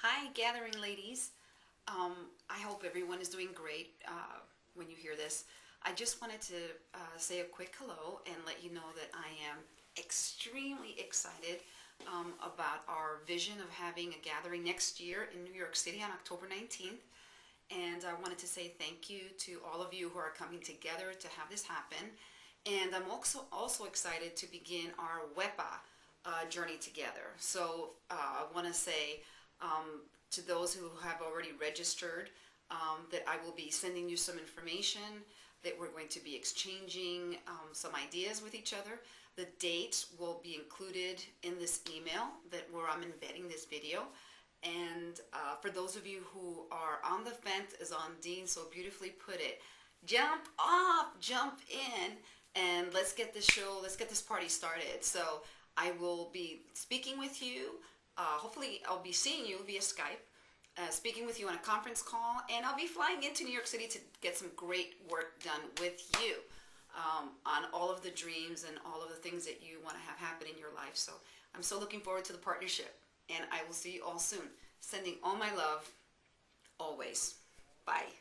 Hi, gathering ladies. I hope everyone is doing great when you hear this. I just wanted to say a quick hello and let you know that I am extremely excited about our vision of having a gathering next year in New York City on October 19th. And I wanted to say thank you to all of you who are coming together to have this happen. And I'm also excited to begin our WEPA journey together. So I want to say to those who have already registered that I will be sending you some information, that we're going to be exchanging some ideas with each other. The date will be included in this email where I'm embedding this video. And for those of you who are on the fence, as Dean so beautifully put it, jump off, jump in, and let's get this party started. So I will be speaking with you. Hopefully I'll be seeing you via Skype, speaking with you on a conference call, and I'll be flying into New York City to get some great work done with you on all of the dreams and all of the things that you want to have happen in your life. So I'm so looking forward to the partnership, and I will see you all soon. Sending all my love, always. Bye.